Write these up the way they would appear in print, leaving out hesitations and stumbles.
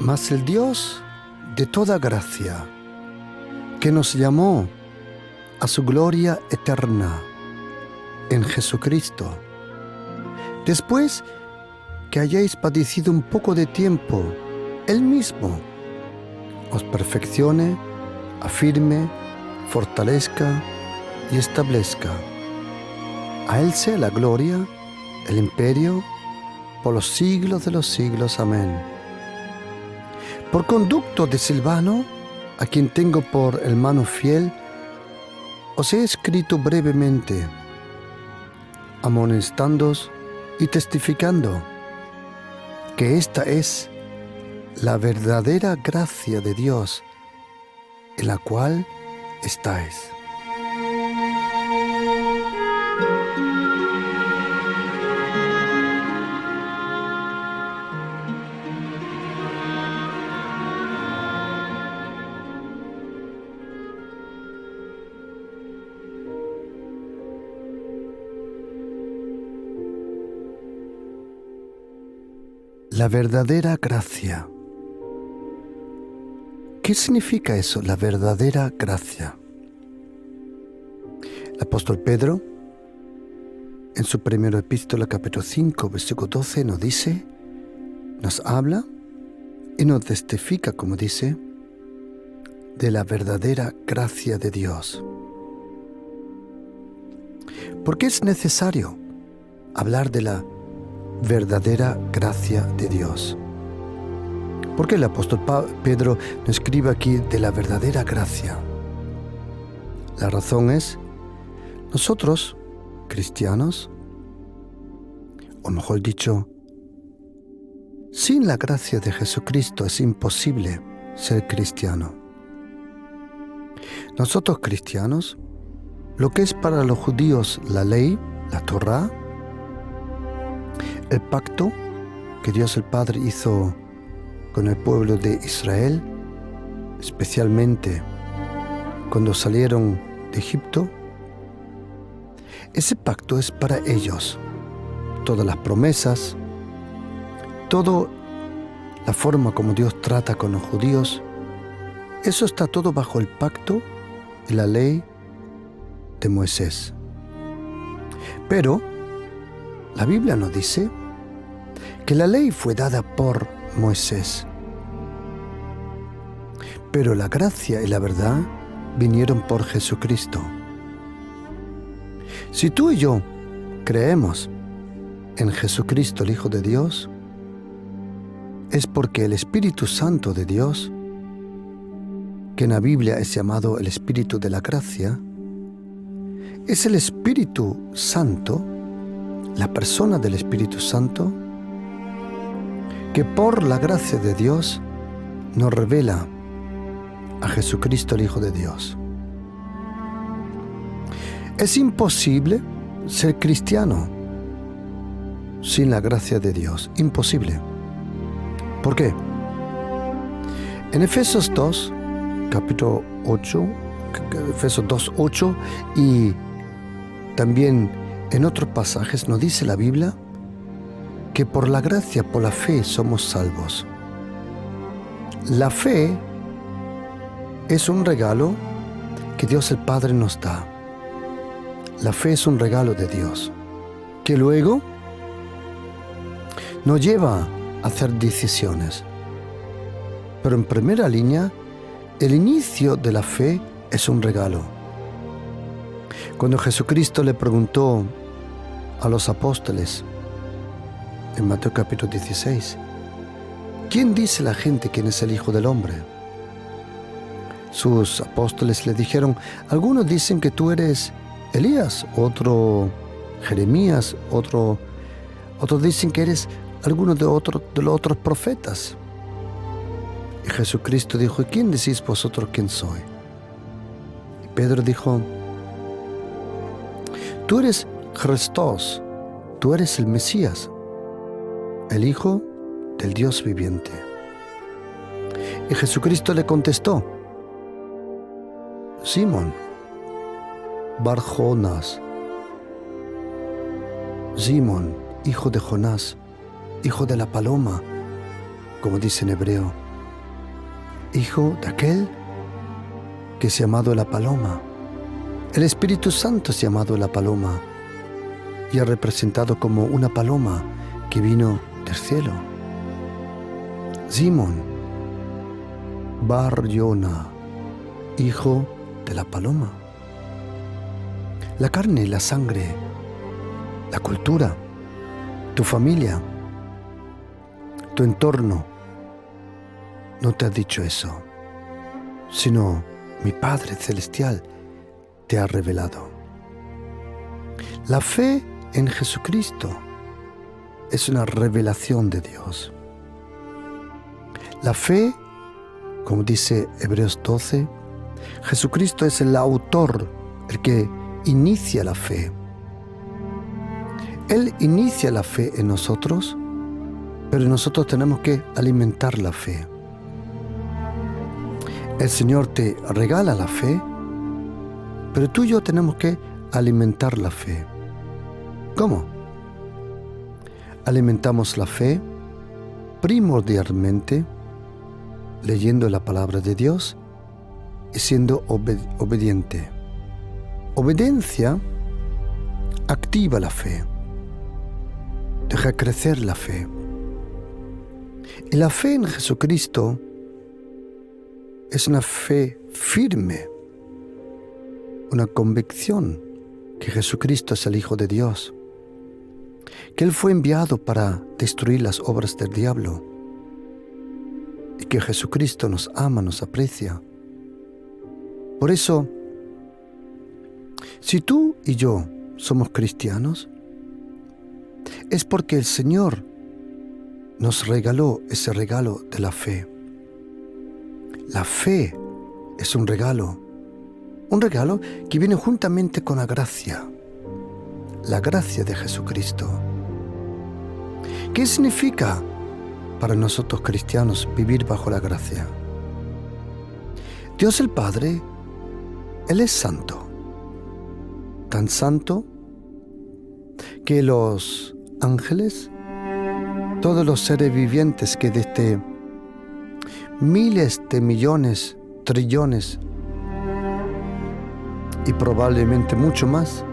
Mas el Dios de toda gracia, que nos llamó a su gloria eterna en Jesucristo, después que hayáis padecido un poco de tiempo, Él mismo os perfeccione, afirme, fortalezca y establezca. A Él sea la gloria, el imperio, por los siglos de los siglos. Amén. Por conducto de Silvano, a quien tengo por hermano fiel, os he escrito brevemente, amonestándoos y testificando que esta es la verdadera gracia de Dios en la cual estáis. La verdadera gracia. ¿Qué significa eso, la verdadera gracia? El apóstol Pedro, en su primera epístola, capítulo 5, versículo 12, nos habla y nos testifica, como dice, de la verdadera gracia de Dios. ¿Por qué es necesario hablar de la verdadera gracia de Dios? ¿Por qué el apóstol Pedro nos escribe aquí de la verdadera gracia? La razón es, nosotros, cristianos, o mejor dicho, sin la gracia de Jesucristo es imposible ser cristiano. Nosotros cristianos, lo que es para los judíos la ley, la Torá, el pacto que Dios el Padre hizo con el pueblo de Israel, especialmente cuando salieron de Egipto, ese pacto es para ellos. Todas las promesas, toda la forma como Dios trata con los judíos, eso está todo bajo el pacto y la ley de Moisés. Pero la Biblia nos dice que la ley fue dada por Moisés, pero la gracia y la verdad vinieron por Jesucristo. Si tú y yo creemos en Jesucristo, el Hijo de Dios, es porque el Espíritu Santo de Dios, que en la Biblia es llamado el Espíritu de la gracia, es el Espíritu Santo, la persona del Espíritu Santo, que por la gracia de Dios nos revela a Jesucristo, el Hijo de Dios. Es imposible ser cristiano sin la gracia de Dios. Imposible. ¿Por qué? En Efesios 2, capítulo 8, Efesios 2, 8, y también en otros pasajes nos dice la Biblia que por la gracia, por la fe, somos salvos. La fe es un regalo que Dios el Padre nos da. La fe es un regalo de Dios, que luego nos lleva a hacer decisiones. Pero en primera línea, el inicio de la fe es un regalo. Cuando Jesucristo le preguntó a los apóstoles, en Mateo capítulo 16, ¿quién dice la gente quién es el Hijo del Hombre? Sus apóstoles le dijeron, algunos dicen que tú eres Elías, otro Jeremías, otros dicen que eres alguno de los otros profetas. Y Jesucristo dijo, ¿y quién decís vosotros quién soy? Y Pedro dijo, tú eres Jesús, tú eres el Mesías, el Hijo del Dios viviente. Y Jesucristo le contestó, Simón, Bar-Jonás, Simón, hijo de Jonás, hijo de la paloma, como dice en hebreo, hijo de aquel que es llamado la paloma. El Espíritu Santo es llamado la paloma y es representado como una paloma que vino del cielo. Simón Bar Yona, hijo de la paloma. La carne, la sangre, la cultura, tu familia, tu entorno no te ha dicho eso, sino mi Padre Celestial te ha revelado. La fe en Jesucristo es una revelación de Dios. La fe, como dice Hebreos 12, Jesucristo es el autor, el que inicia la fe. Él inicia la fe en nosotros, pero nosotros tenemos que alimentar la fe. El Señor te regala la fe, pero tú y yo tenemos que alimentar la fe. ¿Cómo? Alimentamos la fe primordialmente leyendo la palabra de Dios y siendo obediente. Obediencia activa la fe, deja crecer la fe. Y la fe en Jesucristo es una fe firme, una convicción que Jesucristo es el Hijo de Dios, que Él fue enviado para destruir las obras del diablo y que Jesucristo nos ama, nos aprecia. Por eso, si tú y yo somos cristianos, es porque el Señor nos regaló ese regalo de la fe. La fe es un regalo que viene juntamente con la gracia de Jesucristo. ¿Qué significa para nosotros cristianos vivir bajo la gracia? Dios el Padre, Él es santo, tan santo que los ángeles, todos los seres vivientes que desde miles de millones, trillones y probablemente mucho más,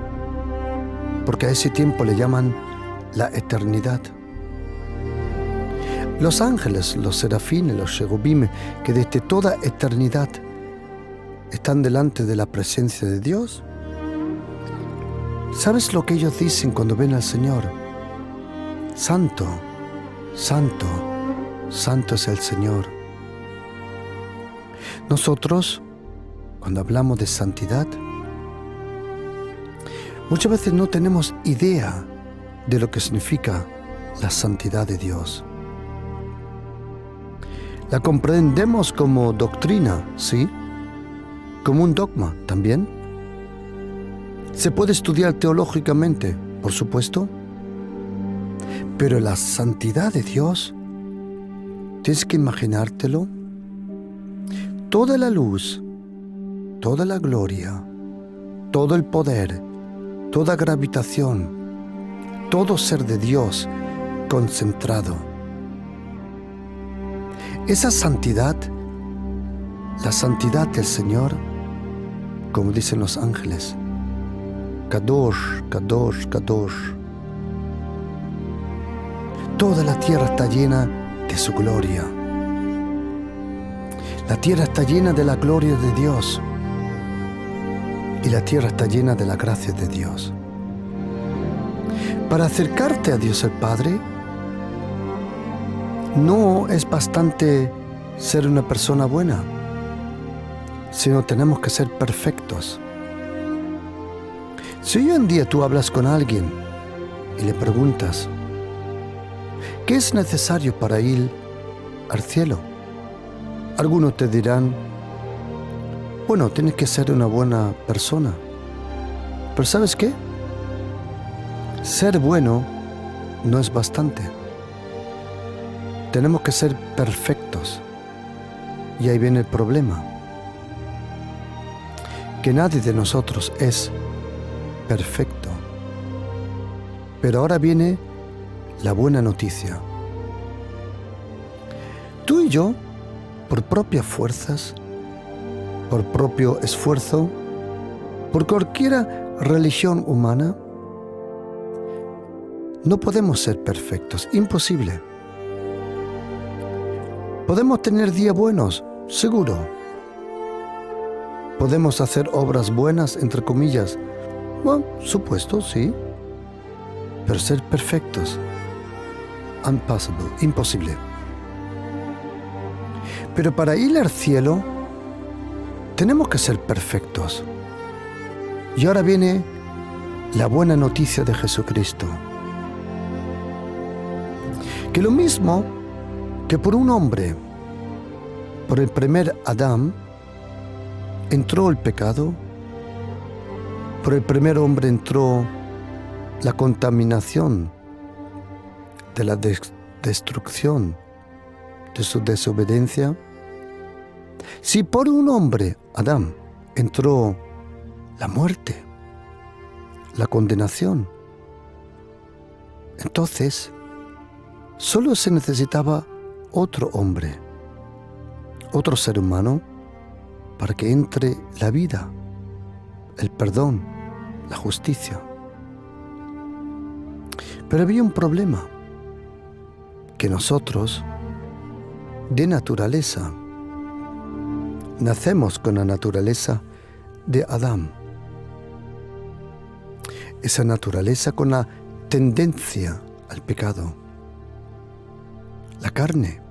porque a ese tiempo le llaman la eternidad. Los ángeles, los serafines, los querubines, que desde toda eternidad están delante de la presencia de Dios, ¿sabes lo que ellos dicen cuando ven al Señor? Santo, santo, santo es el Señor. Nosotros, cuando hablamos de santidad, muchas veces no tenemos idea de lo que significa la santidad de Dios. La comprendemos como doctrina, ¿sí? Como un dogma también. Se puede estudiar teológicamente, por supuesto, pero la santidad de Dios, tienes que imaginártelo. Toda la luz, toda la gloria, todo el poder, toda gravitación, todo ser de Dios concentrado. Esa santidad, la santidad del Señor, como dicen los ángeles, Kadosh, Kadosh, Kadosh. Toda la tierra está llena de su gloria. La tierra está llena de la gloria de Dios y la tierra está llena de la gracia de Dios. Para acercarte a Dios el Padre, no es bastante ser una persona buena, sino tenemos que ser perfectos. Si hoy en día tú hablas con alguien y le preguntas, ¿qué es necesario para ir al cielo? Algunos te dirán, bueno, tienes que ser una buena persona. Pero ¿sabes qué? Ser bueno no es bastante. Tenemos que ser perfectos. Y ahí viene el problema. Que nadie de nosotros es perfecto. Pero ahora viene la buena noticia. Tú y yo por propias fuerzas, por propio esfuerzo, por cualquier religión humana. No podemos ser perfectos, imposible. Podemos tener días buenos, seguro. Podemos hacer obras buenas, entre comillas. Bueno, supuesto, sí. Pero ser perfectos, impossible, imposible. Pero para ir al cielo, tenemos que ser perfectos. Y ahora viene la buena noticia de Jesucristo. Que lo mismo que por un hombre, por el primer Adán, entró el pecado, por el primer hombre entró la contaminación de la destrucción de su desobediencia. Si por un hombre, Adán, entró la muerte, la condenación, entonces solo se necesitaba otro hombre, otro ser humano, para que entre la vida, el perdón, la justicia. Pero había un problema, que nosotros, de naturaleza, nacemos con la naturaleza de Adán. Esa naturaleza con la tendencia al pecado. La carne,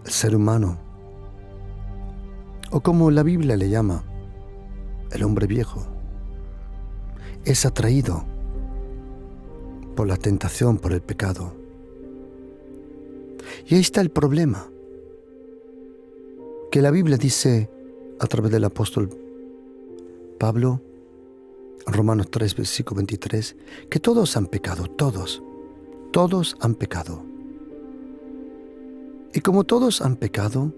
el ser humano, o como la Biblia le llama, el hombre viejo, es atraído por la tentación, por el pecado. Y ahí está el problema, que la Biblia dice a través del apóstol Pablo, en Romanos 3, versículo 23, que todos han pecado, todos han pecado. Y como todos han pecado,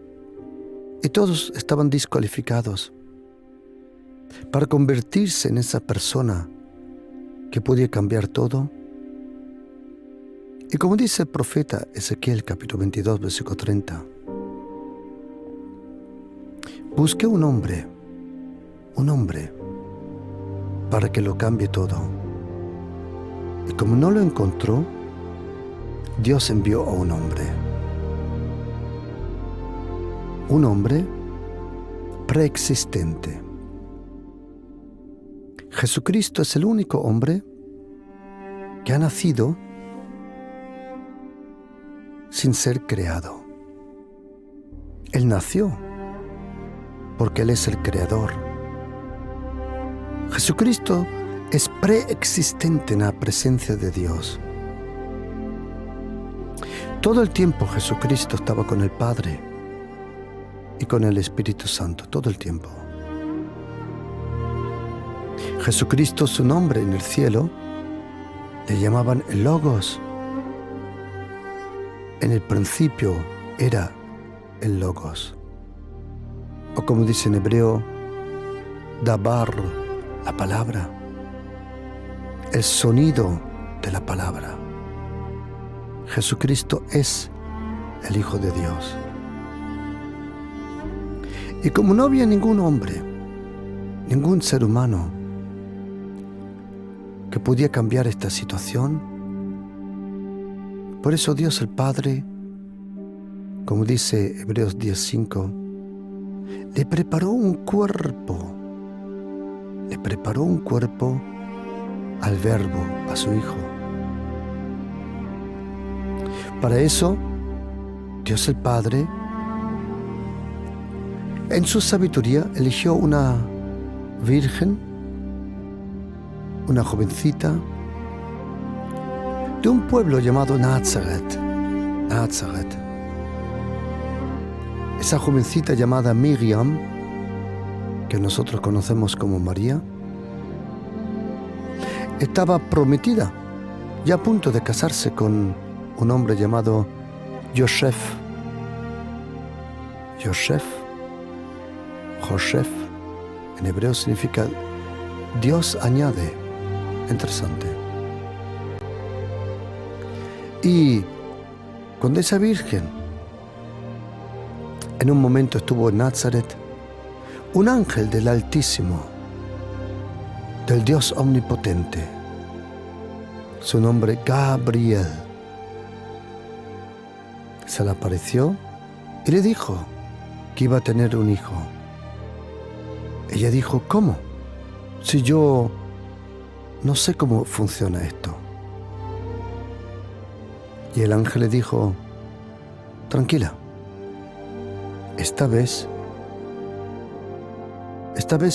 y todos estaban descalificados para convertirse en esa persona que podía cambiar todo. Y como dice el profeta Ezequiel, capítulo 22, versículo 30, busqué un hombre, para que lo cambie todo. Y como no lo encontró, Dios envió a un hombre preexistente. Jesucristo es el único hombre que ha nacido sin ser creado. Él nació porque Él es el creador. Jesucristo es preexistente en la presencia de Dios. Todo el tiempo Jesucristo estaba con el Padre y con el Espíritu Santo, todo el tiempo. Jesucristo, su nombre en el cielo, le llamaban el Logos. En el principio era el Logos. O como dice en hebreo, Dabar, la palabra, el sonido de la palabra. Jesucristo es el Hijo de Dios. Y como no había ningún hombre, ningún ser humano que podía cambiar esta situación, por eso Dios el Padre, como dice Hebreos 10:5, le preparó un cuerpo al Verbo, a su Hijo. Para eso, Dios el Padre, en su sabiduría, eligió una virgen, una jovencita, de un pueblo llamado Nazaret. Esa jovencita llamada Miriam, que nosotros conocemos como María, estaba prometida, ya a punto de casarse con un hombre llamado Joseph, en hebreo significa Dios añade. Interesante. Y cuando esa virgen en un momento estuvo en Nazaret, un ángel del Altísimo, del Dios omnipotente, su nombre Gabriel, se le apareció y le dijo que iba a tener un hijo. Ella dijo, ¿cómo? Si yo no sé cómo funciona esto. Y el ángel le dijo, tranquila, esta vez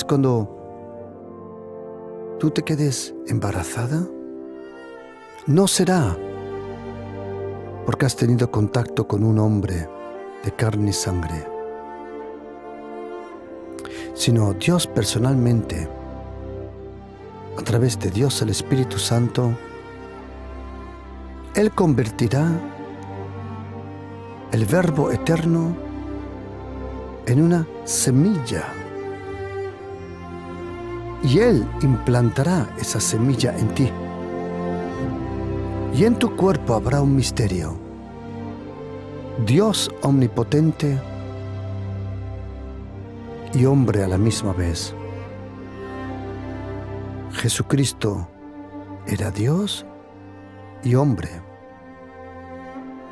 cuando tú te quedes embarazada, no será porque has tenido contacto con un hombre de carne y sangre, sino Dios personalmente, a través de Dios el Espíritu Santo, Él convertirá el Verbo eterno en una semilla. Y Él implantará esa semilla en ti. Y en tu cuerpo habrá un misterio. Dios omnipotente y hombre a la misma vez. Jesucristo era Dios y hombre.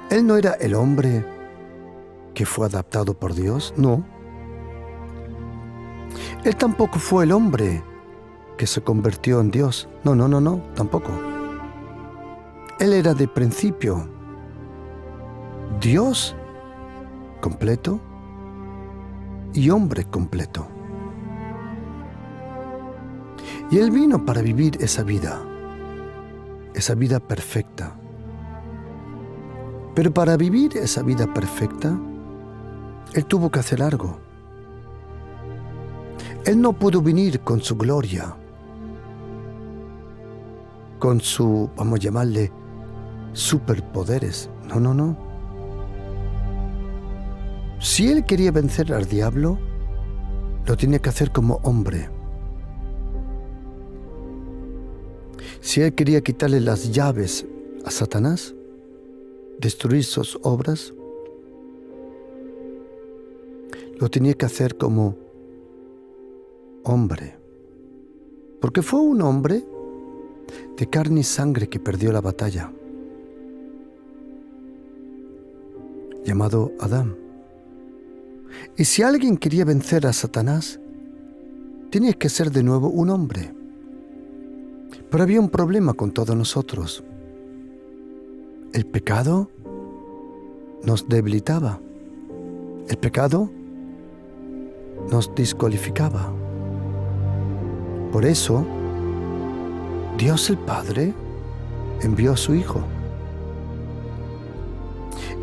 Él no era el hombre que fue adaptado por Dios, no. Él tampoco fue el hombre que se convirtió en Dios. No, tampoco. Él era de principio Dios completo y hombre completo. Y Él vino para vivir esa vida perfecta. Pero para vivir esa vida perfecta, Él tuvo que hacer algo. Él no pudo venir con su gloria, con su, vamos a llamarle, superpoderes. No. Si Él quería vencer al diablo, lo tenía que hacer como hombre. Si Él quería quitarle las llaves a Satanás, destruir sus obras, lo tenía que hacer como hombre. Porque fue un hombre de carne y sangre que perdió la batalla, llamado Adán. Y si alguien quería vencer a Satanás, tenía que ser de nuevo un hombre. Pero había un problema con todos nosotros. El pecado nos debilitaba. El pecado nos descualificaba. Por eso, Dios el Padre envió a su Hijo.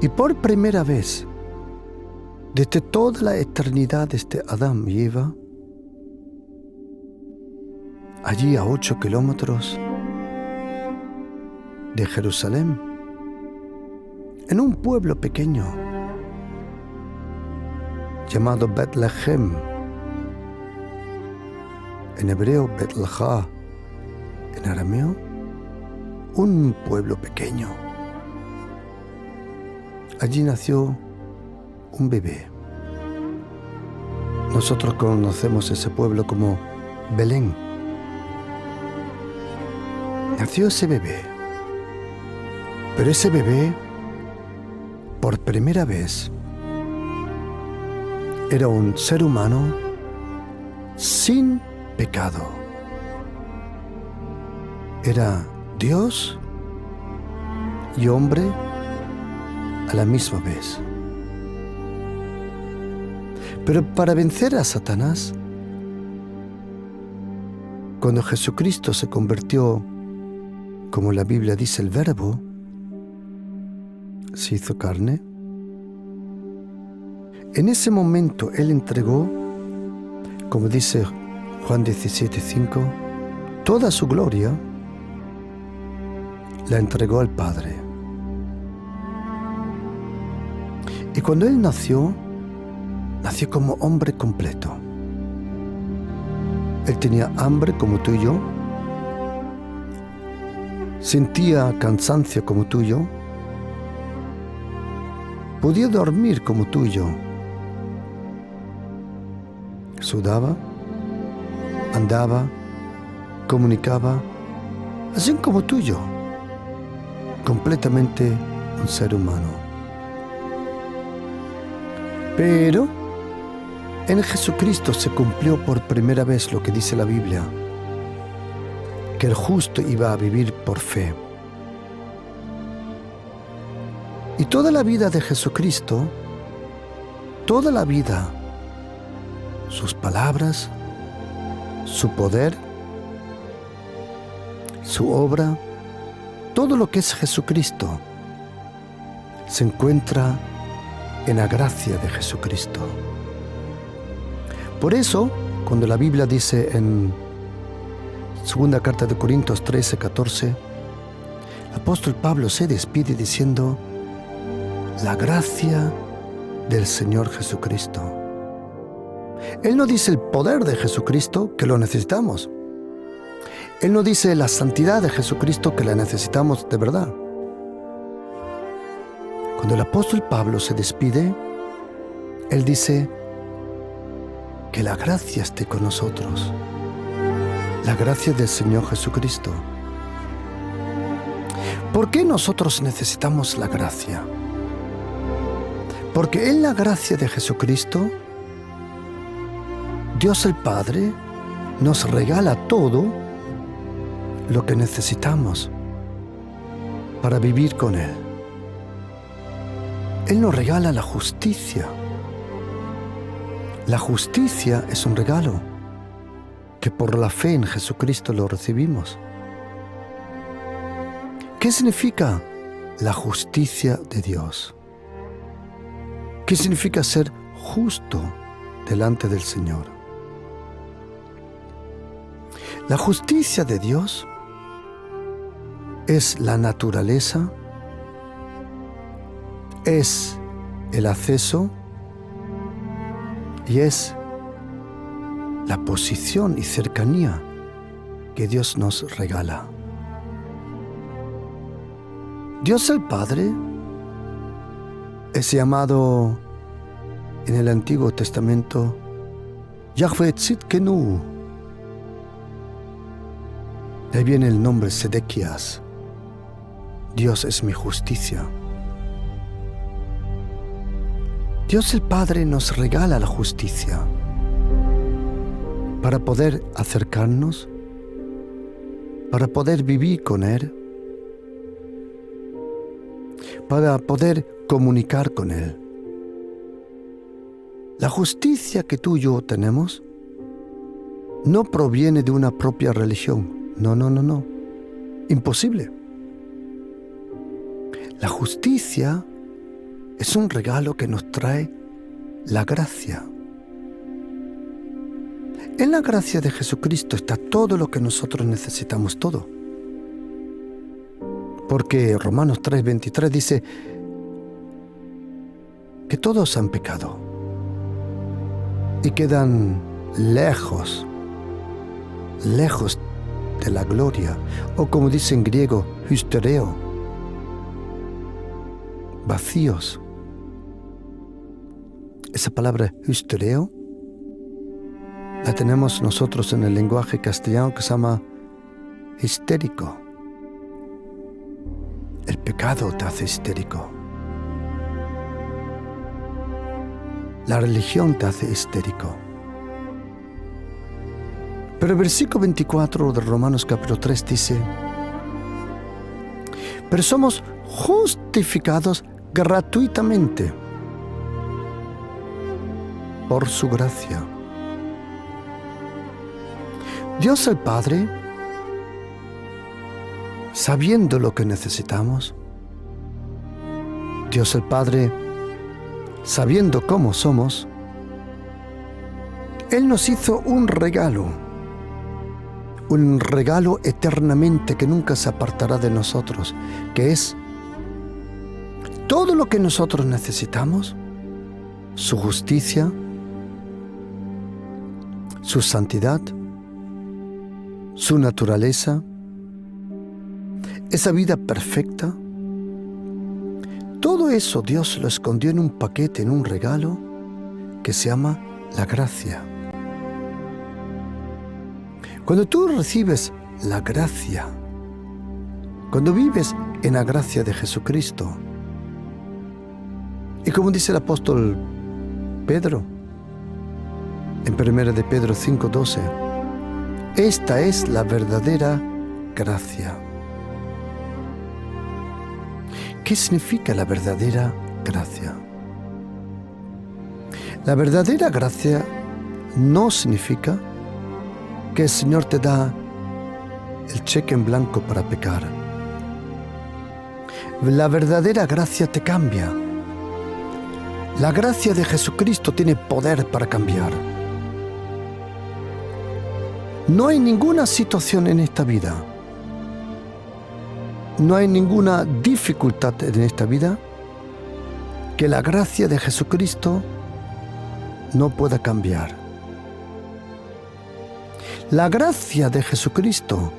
Y por primera vez, desde toda la eternidad, desde Adán y Eva, allí a 8 kilómetros de Jerusalén, en un pueblo pequeño llamado Betlehem, en hebreo Betlehem, en arameo, un pueblo pequeño. Allí nació un bebé. Nosotros conocemos ese pueblo como Belén. Nació ese bebé. Pero ese bebé, por primera vez, era un ser humano sin pecado. Era Dios y hombre a la misma vez. Pero para vencer a Satanás, cuando Jesucristo se convirtió, como la Biblia dice, el Verbo, se hizo carne, en ese momento Él entregó, como dice Juan 17:5, toda su gloria la entregó al Padre. Y cuando Él nació como hombre completo. Él tenía hambre como tú y yo, sentía cansancio como tú y yo, podía dormir como tú y yo, sudaba, andaba, comunicaba, así como tú y yo, completamente un ser humano. Pero en Jesucristo se cumplió por primera vez lo que dice la Biblia, que el justo iba a vivir por fe. Y toda la vida de Jesucristo, toda la vida, sus palabras, su poder, su obra, todo lo que es Jesucristo, se encuentra en la gracia de Jesucristo. Por eso, cuando la Biblia dice en 2 carta de Corintios 13:14, el apóstol Pablo se despide diciendo: la gracia del Señor Jesucristo. Él no dice el poder de Jesucristo, que lo necesitamos. Él no dice la santidad de Jesucristo, que la necesitamos de verdad. Cuando el apóstol Pablo se despide, él dice: que la gracia esté con nosotros, la gracia del Señor Jesucristo. ¿Por qué nosotros necesitamos la gracia? Porque en la gracia de Jesucristo, Dios el Padre nos regala todo lo que necesitamos para vivir con Él. Él nos regala la justicia. La justicia es un regalo que por la fe en Jesucristo lo recibimos. ¿Qué significa la justicia de Dios? ¿Qué significa ser justo delante del Señor? La justicia de Dios es la naturaleza, es el acceso y es la posición y cercanía que Dios nos regala. Dios el Padre es llamado en el Antiguo Testamento Yahweh Tzidkenu. De ahí viene el nombre Sedequías. Dios es mi justicia. Dios el Padre nos regala la justicia para poder acercarnos, para poder vivir con Él, para poder comunicar con Él. La justicia que tú y yo tenemos no proviene de una propia religión. No. Imposible. La justicia es un regalo que nos trae la gracia. En la gracia de Jesucristo está todo lo que nosotros necesitamos, todo. Porque Romanos 3:23 dice que todos han pecado y quedan lejos de la gloria, o como dice en griego, hystereo, vacíos. Esa palabra hystereo la tenemos nosotros en el lenguaje castellano, que se llama histérico. El pecado te hace histérico. La religión te hace histérico. Pero el versículo 24 de Romanos capítulo 3 dice: pero somos justificados gratuitamente por su gracia. Dios el Padre, sabiendo lo que necesitamos, Dios el Padre, sabiendo cómo somos, Él nos hizo un regalo eternamente que nunca se apartará de nosotros, que es todo lo que nosotros necesitamos: su justicia, su santidad, su naturaleza, esa vida perfecta. Todo eso Dios lo escondió en un paquete, en un regalo que se llama la gracia. Cuando tú recibes la gracia, cuando vives en la gracia de Jesucristo, y como dice el apóstol Pedro, en 1 de Pedro 5:12, esta es la verdadera gracia. ¿Qué significa la verdadera gracia? La verdadera gracia no significa que el Señor te da el cheque en blanco para pecar. La verdadera gracia te cambia. La gracia de Jesucristo tiene poder para cambiar. No hay ninguna situación en esta vida, no hay ninguna dificultad en esta vida que la gracia de Jesucristo no pueda cambiar. La gracia de Jesucristo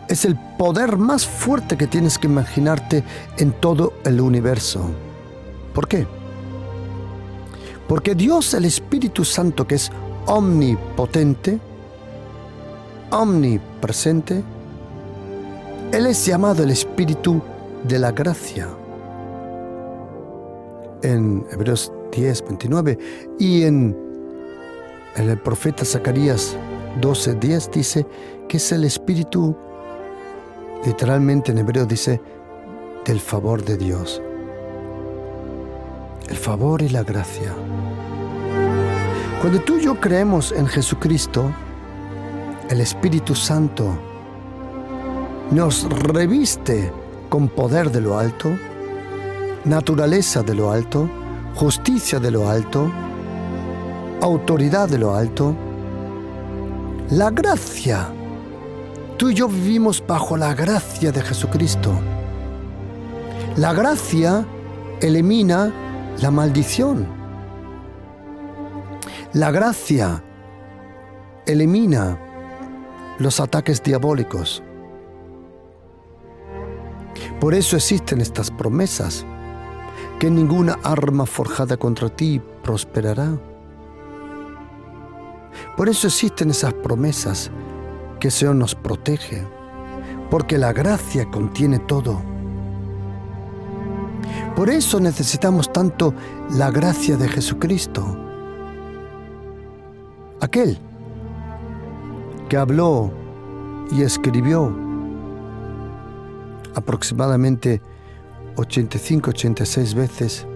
es el poder más fuerte que tienes que imaginarte en todo el universo. ¿Por qué? Porque Dios, el Espíritu Santo, que es omnipotente, omnipresente, Él es llamado el Espíritu de la gracia. En Hebreos 10:29 y en el profeta Zacarías 12:10 dice que es el Espíritu, literalmente en hebreo dice, del favor de Dios. El favor y la gracia. Cuando tú y yo creemos en Jesucristo, el Espíritu Santo nos reviste con poder de lo alto, naturaleza de lo alto, justicia de lo alto, autoridad de lo alto. La gracia. Tú y yo vivimos bajo la gracia de Jesucristo. La gracia elimina la maldición. La gracia elimina los ataques diabólicos. Por eso existen estas promesas, que ninguna arma forjada contra ti prosperará. Por eso existen esas promesas, que el Señor nos protege, porque la gracia contiene todo. Por eso necesitamos tanto la gracia de Jesucristo. Aquel que habló y escribió aproximadamente 85-86 veces,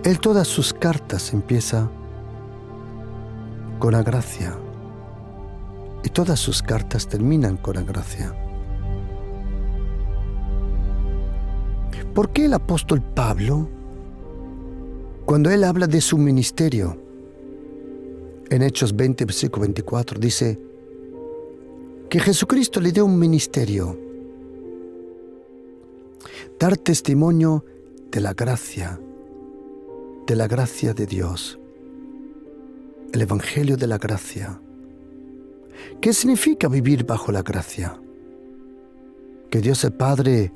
Él todas sus cartas empieza con la gracia y todas sus cartas terminan con la gracia. ¿Por qué el apóstol Pablo, cuando él habla de su ministerio, en Hechos 20, versículo 24, dice que Jesucristo le dio un ministerio, dar testimonio de la gracia de Dios, el Evangelio de la gracia? ¿Qué significa vivir bajo la gracia? ¿Que Dios el Padre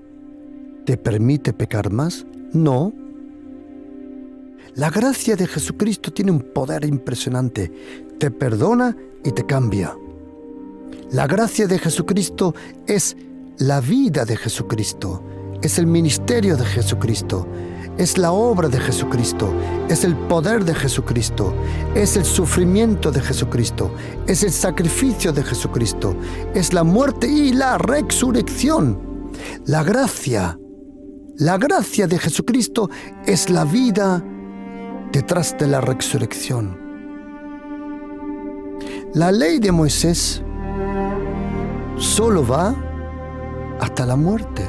te permite pecar más? No. La gracia de Jesucristo tiene un poder impresionante. Te perdona y te cambia. La gracia de Jesucristo es la vida de Jesucristo. Es el ministerio de Jesucristo. Es la obra de Jesucristo. Es el poder de Jesucristo. Es el sufrimiento de Jesucristo. Es el sacrificio de Jesucristo. Es la muerte y la resurrección. La gracia de Jesucristo es la vida detrás de la resurrección. La ley de Moisés solo va hasta la muerte.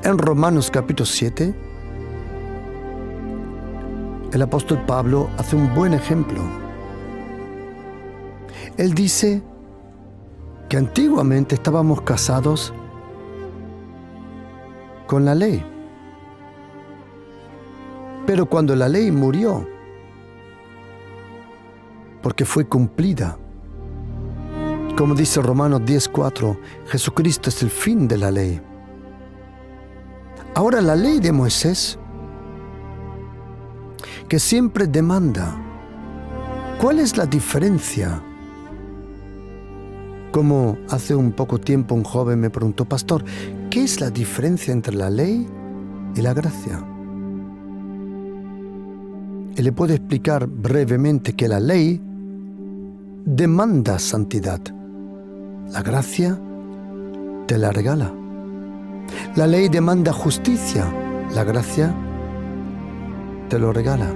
En Romanos capítulo 7, el apóstol Pablo hace un buen ejemplo. Él dice que antiguamente estábamos casados con la ley. Pero cuando la ley murió, porque fue cumplida, como dice Romanos 10:4, Jesucristo es el fin de la ley. Ahora la ley de Moisés, que siempre demanda ¿Cuál es la diferencia? Como hace un poco tiempo un joven me preguntó, pastor, ¿qué es la diferencia entre la ley y la gracia? Y le puedo explicar brevemente que la ley demanda santidad. La gracia te la regala. La ley demanda justicia. La gracia te lo regala.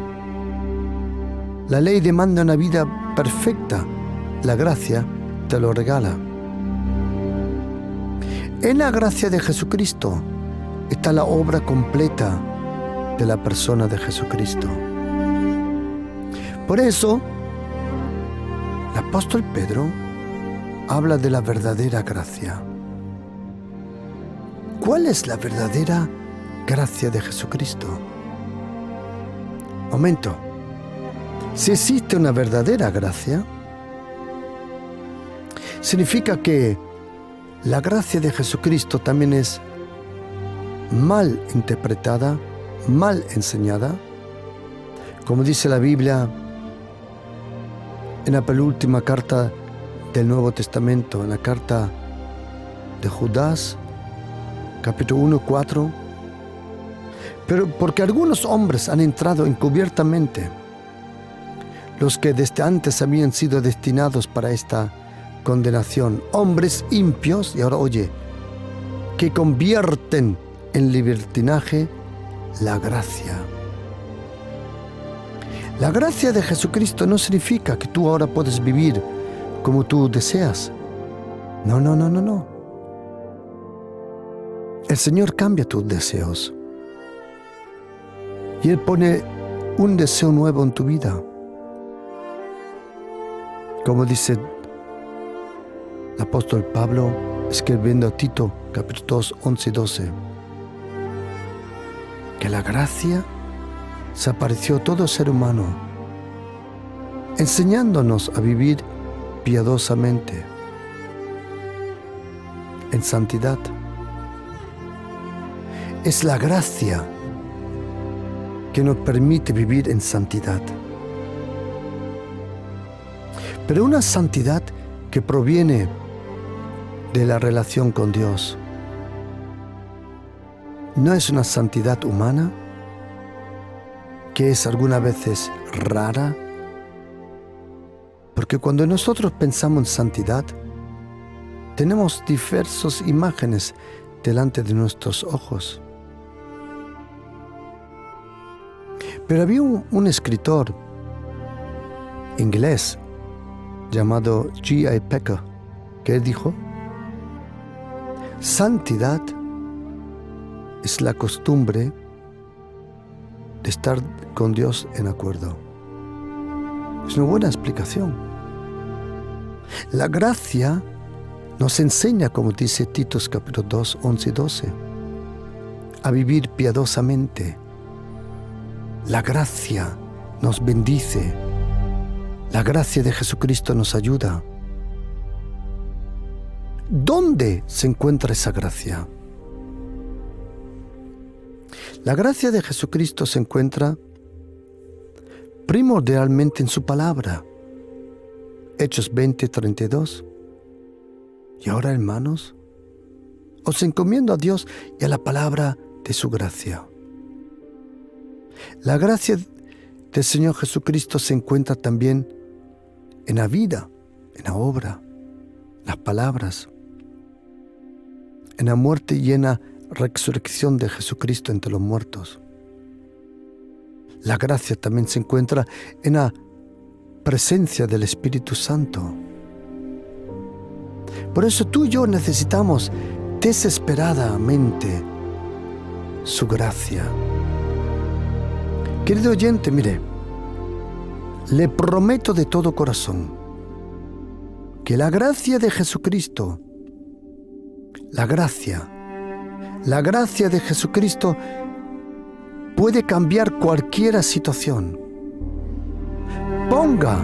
La ley demanda una vida perfecta. La gracia te lo regala. En la gracia de Jesucristo está la obra completa de la persona de Jesucristo. Por eso, el apóstol Pedro habla de la verdadera gracia. ¿Cuál es la verdadera gracia de Jesucristo? Momento. Si existe una verdadera gracia, significa que la gracia de Jesucristo también es mal interpretada, mal enseñada. Como dice la Biblia en la penúltima carta del Nuevo Testamento, en la carta de Judas, capítulo 1, 4. Pero porque algunos hombres han entrado encubiertamente, los que desde antes habían sido destinados para esta condenación, hombres impios, y ahora oye, que convierten en libertinaje la gracia. La gracia de Jesucristo no significa que tú ahora puedes vivir como tú deseas. No. El Señor cambia tus deseos. Y Él pone un deseo nuevo en tu vida. Como dice el apóstol Pablo, escribiendo a Tito, capítulo 2, 11 y 12, que la gracia se apareció a todo ser humano, enseñándonos a vivir piadosamente, en santidad. Es la gracia que nos permite vivir en santidad. Pero una santidad que proviene de la relación con Dios. No es una santidad humana, que es algunas veces rara, porque cuando nosotros pensamos en santidad, tenemos diversas imágenes delante de nuestros ojos. Pero había un escritor inglés llamado G.I. Packer, que él dijo: santidad es la costumbre de estar con Dios en acuerdo. Es una buena explicación. La gracia nos enseña, como dice Tito capítulo 2, 11 y 12, a vivir piadosamente. La gracia nos bendice. La gracia de Jesucristo nos ayuda. ¿Dónde se encuentra esa gracia? La gracia de Jesucristo se encuentra primordialmente en su palabra. Hechos 20, 32. Y ahora, hermanos, os encomiendo a Dios y a la palabra de su gracia. La gracia del Señor Jesucristo se encuentra también en la vida, en la obra, las palabras, en la muerte y en la resurrección de Jesucristo entre los muertos. La gracia también se encuentra en la presencia del Espíritu Santo. Por eso tú y yo necesitamos desesperadamente su gracia. Querido oyente, mire, le prometo de todo corazón que la gracia de Jesucristo, la gracia de Jesucristo puede cambiar cualquier situación. Ponga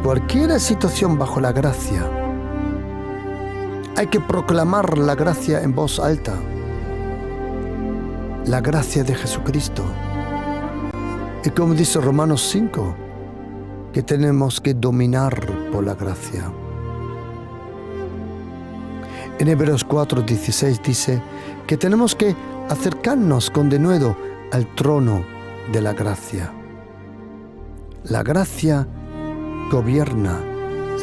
cualquier situación bajo la gracia. Hay que proclamar la gracia en voz alta. La gracia de Jesucristo. Y como dice Romanos 5, que tenemos que dominar por la gracia. En Hebreos 4:16 dice que tenemos que acercarnos con denuedo al trono de la gracia. La gracia gobierna,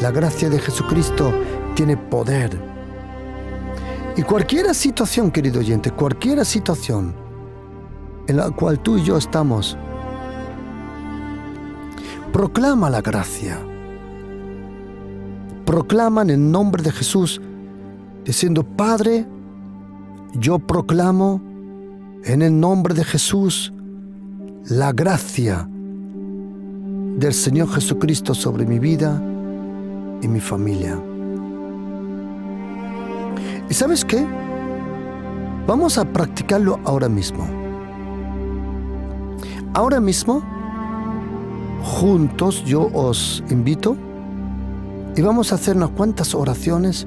la gracia de Jesucristo tiene poder. Y cualquier situación, querido oyente, cualquier situación en la cual tú y yo estamos, proclama la gracia. Proclama en el nombre de Jesús, diciendo: Padre, yo proclamo en el nombre de Jesús la gracia del Señor Jesucristo sobre mi vida y mi familia. ¿Y sabes qué? Vamos a practicarlo ahora mismo. Ahora mismo, juntos, yo os invito y vamos a hacer unas cuantas oraciones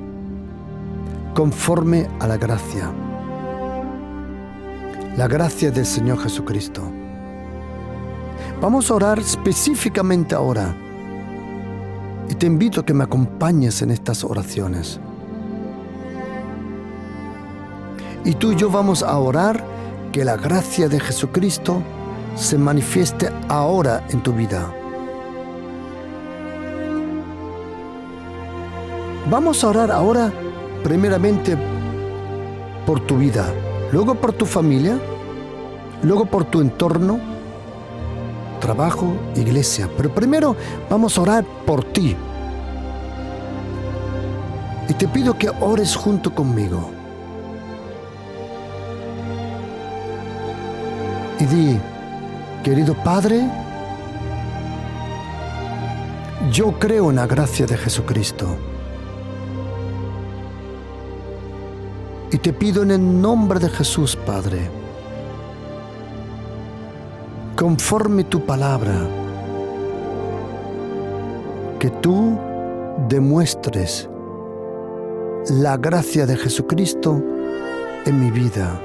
conforme a la gracia del Señor Jesucristo. Vamos a orar específicamente ahora y te invito a que me acompañes en estas oraciones. Y tú y yo vamos a orar que la gracia de Jesucristo se manifieste ahora en tu vida. Vamos a orar ahora primeramente por tu vida, luego por tu familia, luego por tu entorno, trabajo, iglesia. Pero primero vamos a orar por ti. Y te pido que ores junto conmigo. Y di: querido Padre, yo creo en la gracia de Jesucristo. Y te pido en el nombre de Jesús, Padre, conforme tu palabra, que tú demuestres la gracia de Jesucristo en mi vida.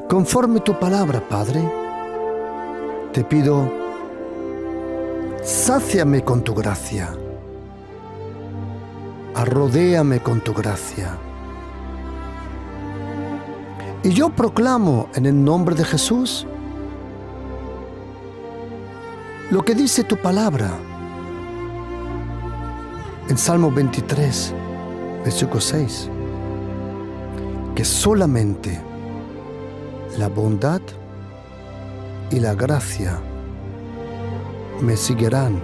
Conforme tu palabra, Padre, te pido: sáciame con tu gracia, arrodéame con tu gracia. Y yo proclamo en el nombre de Jesús lo que dice tu palabra en Salmo 23, versículo 6, que solamente la bondad y la gracia me seguirán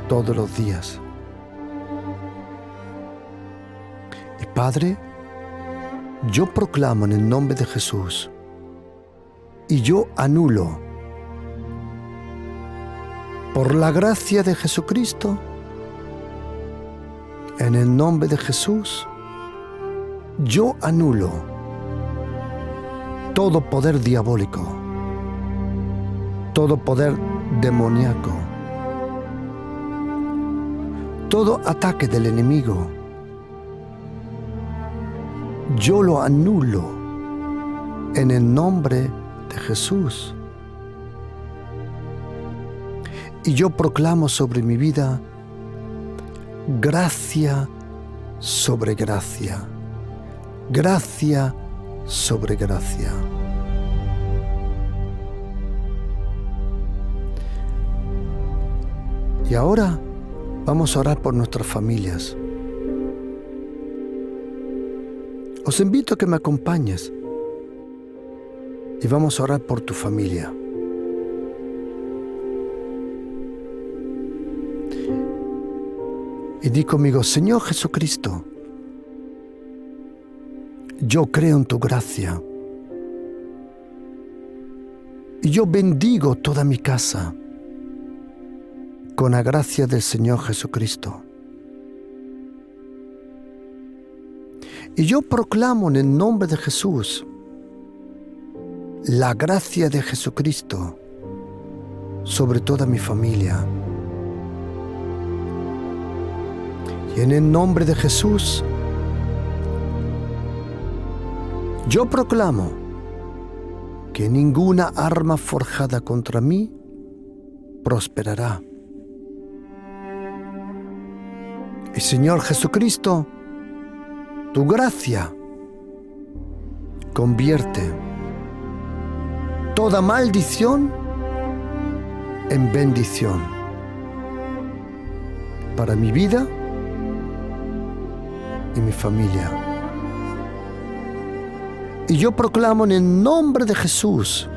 todos los días. Y Padre, yo proclamo en el nombre de Jesús y yo anulo, por la gracia de Jesucristo, en el nombre de Jesús, yo anulo todo poder diabólico, todo poder demoníaco, todo ataque del enemigo. Yo lo anulo en el nombre de Jesús. Y yo proclamo sobre mi vida gracia sobre gracia, gracia sobre gracia. Y ahora vamos a orar por nuestras familias. Os invito a que me acompañes y vamos a orar por tu familia. Y di conmigo: Señor Jesucristo, yo creo en tu gracia y yo bendigo toda mi casa con la gracia del Señor Jesucristo. Y yo proclamo en el nombre de Jesús la gracia de Jesucristo sobre toda mi familia. Y en el nombre de Jesús, yo proclamo que ninguna arma forjada contra mí prosperará. Y Señor Jesucristo, tu gracia convierte toda maldición en bendición para mi vida y mi familia. Y yo proclamo en el nombre de Jesús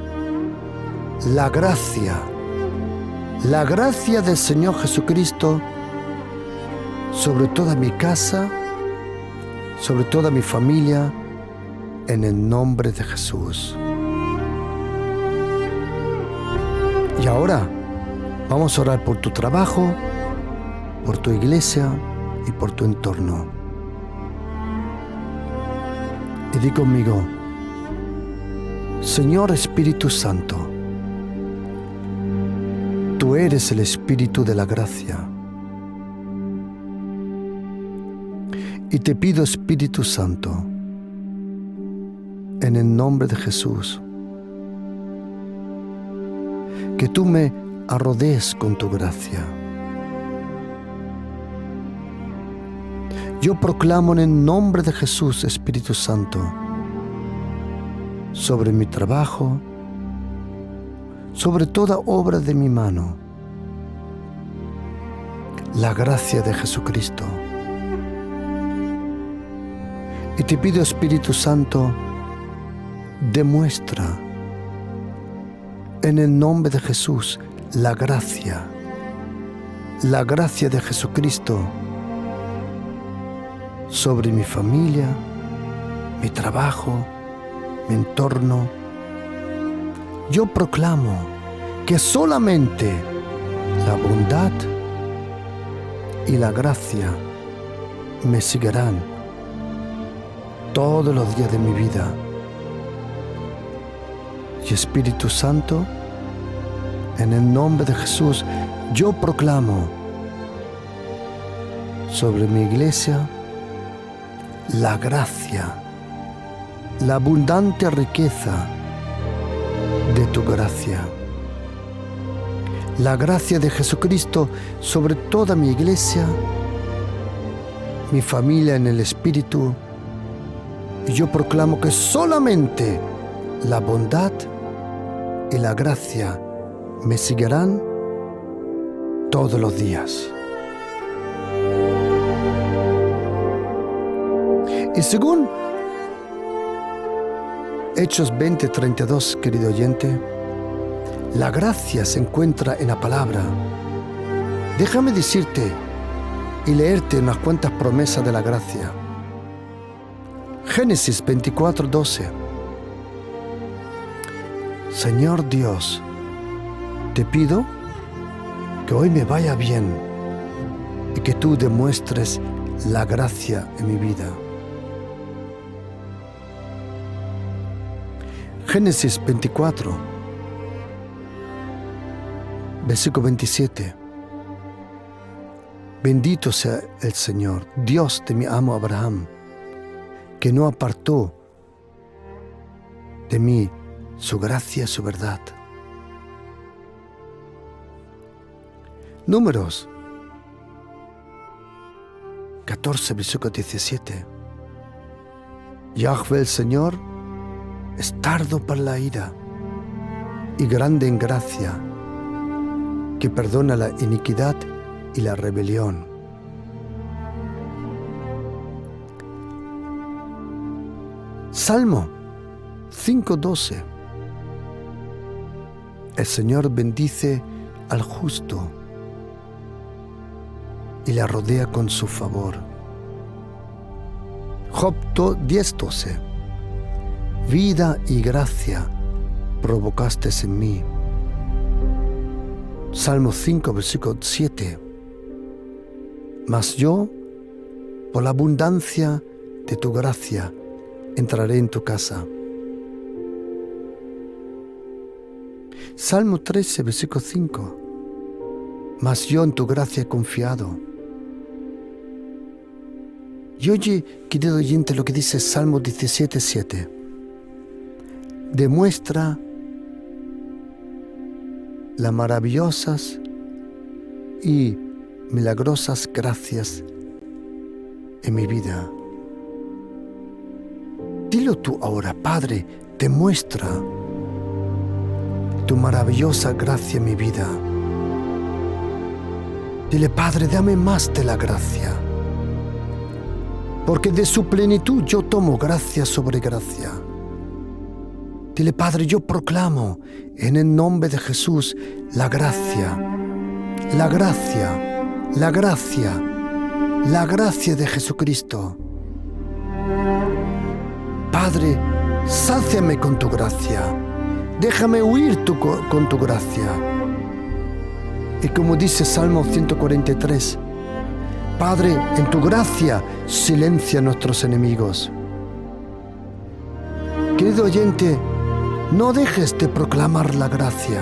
la gracia del Señor Jesucristo sobre toda mi casa, sobre toda mi familia, en el nombre de Jesús. Y ahora vamos a orar por tu trabajo, por tu iglesia y por tu entorno. Y di conmigo: Señor Espíritu Santo, tú eres el Espíritu de la gracia. Y te pido, Espíritu Santo, en el nombre de Jesús, que tú me arrodees con tu gracia. Yo proclamo en el nombre de Jesús, Espíritu Santo, sobre mi trabajo, sobre toda obra de mi mano, la gracia de Jesucristo. Y te pido, Espíritu Santo, demuestra en el nombre de Jesús la gracia de Jesucristo sobre mi familia, mi trabajo, mi entorno. Yo proclamo que solamente la bondad y la gracia me seguirán todos los días de mi vida. Y Espíritu Santo, en el nombre de Jesús, yo proclamo sobre mi iglesia la gracia, la abundante riqueza de tu gracia. La gracia de Jesucristo sobre toda mi iglesia, mi familia en el Espíritu. Y yo proclamo que solamente la bondad y la gracia me seguirán todos los días. Y según Hechos 20:32, querido oyente, la gracia se encuentra en la palabra. Déjame decirte y leerte unas cuantas promesas de la gracia. Génesis 24:12. Señor Dios, te pido que hoy me vaya bien y que tú demuestres la gracia en mi vida. Génesis 24, versículo 27. Bendito sea el Señor, Dios de mi amo Abraham, que no apartó de mí su gracia y su verdad. Números 14, versículo 17. Yahvé el Señor es tardo para la ira y grande en gracia, que perdona la iniquidad y la rebelión. Salmo 5:12. El Señor bendice al justo y le rodea con su favor. Job 10:12. Vida y gracia provocaste en mí. Salmo 5, versículo 7. Mas yo, por la abundancia de tu gracia, entraré en tu casa. Salmo 13, versículo 5. Mas yo en tu gracia he confiado. Y oye, querido oyente, lo que dice Salmo 17:7. Demuestra las maravillosas y milagrosas gracias en mi vida. Dilo tú ahora: Padre, demuestra tu maravillosa gracia en mi vida. Dile: Padre, dame más de la gracia, porque de su plenitud yo tomo gracia sobre gracia. Dile: Padre, yo proclamo en el nombre de Jesús la gracia, la gracia, la gracia, la gracia de Jesucristo. Padre, sáciame con tu gracia, déjame huir con tu gracia. Y como dice Salmo 143, Padre, en tu gracia silencia a nuestros enemigos. Querido oyente, no dejes de proclamar la gracia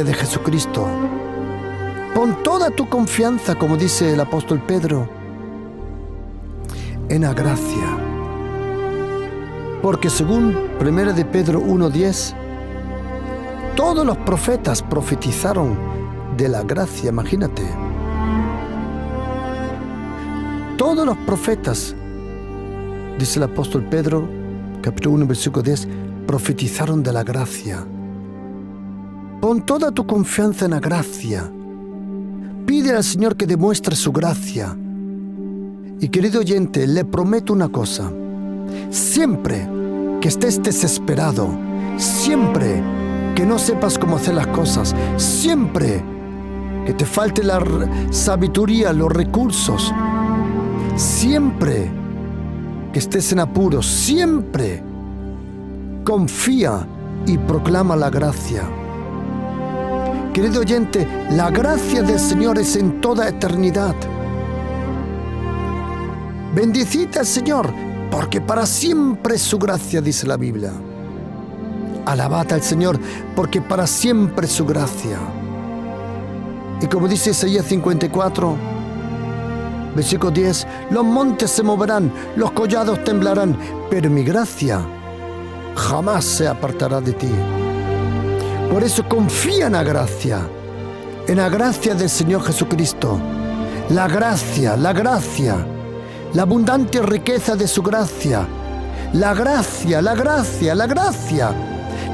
de Jesucristo. Pon toda tu confianza, como dice el apóstol Pedro, en la gracia. Porque según 1 de Pedro 1:10, todos los profetas profetizaron de la gracia, imagínate. Todos los profetas, dice el apóstol Pedro, capítulo 1, versículo 10, profetizaron de la gracia. Pon toda tu confianza en la gracia. Pide al Señor que demuestre su gracia. Y querido oyente, le prometo una cosa: siempre que estés desesperado, siempre que no sepas cómo hacer las cosas, siempre que te falte la sabiduría, los recursos, siempre que estés en apuros, siempre confía y proclama la gracia. Querido oyente, la gracia del Señor es en toda eternidad. Bendecid al Señor, porque para siempre es su gracia, dice la Biblia. Alabad al Señor, porque para siempre es su gracia. Y como dice Isaías 54, versículo 10, los montes se moverán, los collados temblarán, pero mi gracia jamás se apartará de ti. Por eso confía en la gracia del Señor Jesucristo. La gracia, la abundante riqueza de su gracia. La gracia.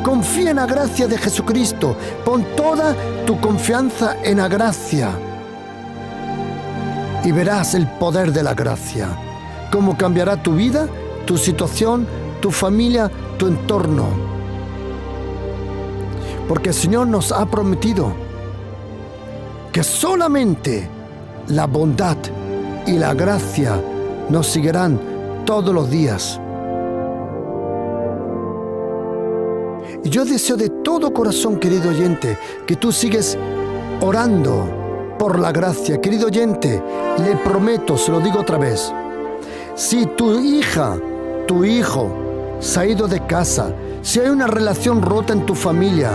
Confía en la gracia de Jesucristo. Pon toda tu confianza en la gracia. Y verás el poder de la gracia. Cómo cambiará tu vida, tu situación, tu familia, tu entorno. Porque el Señor nos ha prometido que solamente la bondad y la gracia nos seguirán todos los días. Y yo deseo de todo corazón, querido oyente, que tú sigues orando por la gracia. Querido oyente, le prometo, se lo digo otra vez, si tu hija, tu hijo se ha ido de casa, si hay una relación rota en tu familia,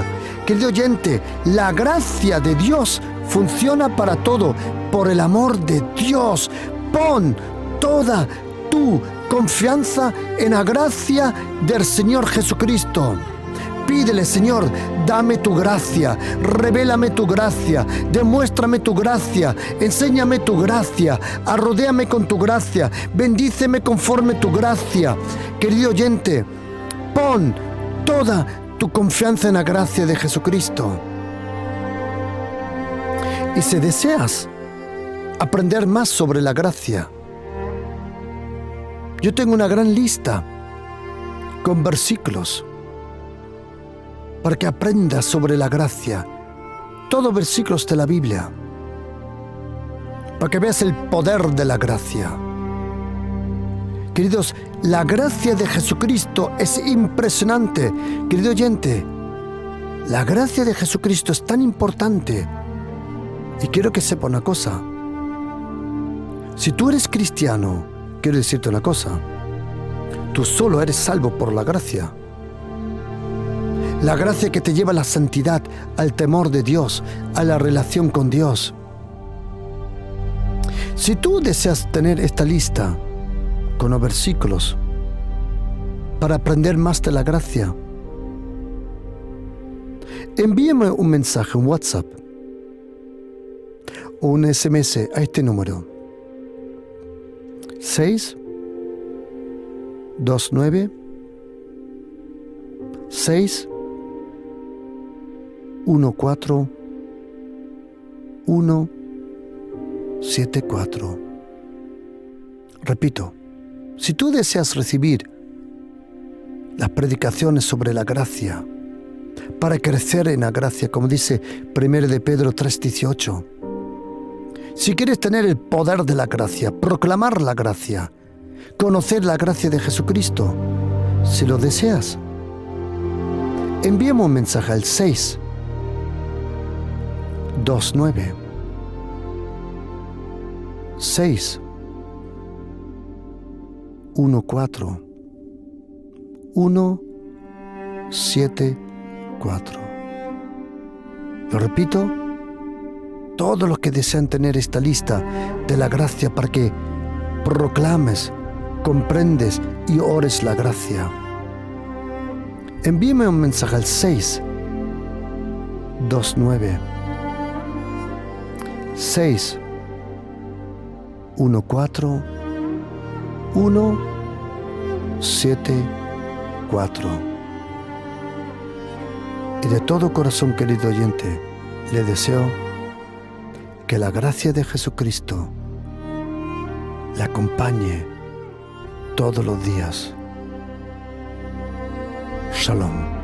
querido oyente, la gracia de Dios funciona para todo. Por el amor de Dios, pon toda tu confianza en la gracia del Señor Jesucristo. Pídele: Señor, dame tu gracia, revélame tu gracia, demuéstrame tu gracia, enséñame tu gracia, arrodéame con tu gracia, bendíceme conforme tu gracia. Querido oyente, pon toda tu confianza en la gracia de Jesucristo. Y si deseas aprender más sobre la gracia, yo tengo una gran lista con versículos para que aprendas sobre la gracia. Todos versículos de la Biblia, para que veas el poder de la gracia. Queridos, la gracia de Jesucristo es impresionante. Querido oyente, la gracia de Jesucristo es tan importante. Y quiero que sepa una cosa. Si tú eres cristiano, quiero decirte una cosa: tú solo eres salvo por la gracia. La gracia que te lleva a la santidad, al temor de Dios, a la relación con Dios. Si tú deseas tener esta lista con los versículos para aprender más de la gracia, Envíeme un mensaje, un WhatsApp o un SMS a este número: 629 614 174. Repito, si tú deseas recibir las predicaciones sobre la gracia, para crecer en la gracia, como dice 1 de Pedro 3:18, si quieres tener el poder de la gracia, proclamar la gracia, conocer la gracia de Jesucristo, si lo deseas, envíame un mensaje al 629 614 174. Lo repito, todos los que desean tener esta lista de la gracia para que proclames, comprendes y ores la gracia, envíame un mensaje al 629 614 174. Y de todo corazón, querido oyente, le deseo que la gracia de Jesucristo le acompañe todos los días. Shalom.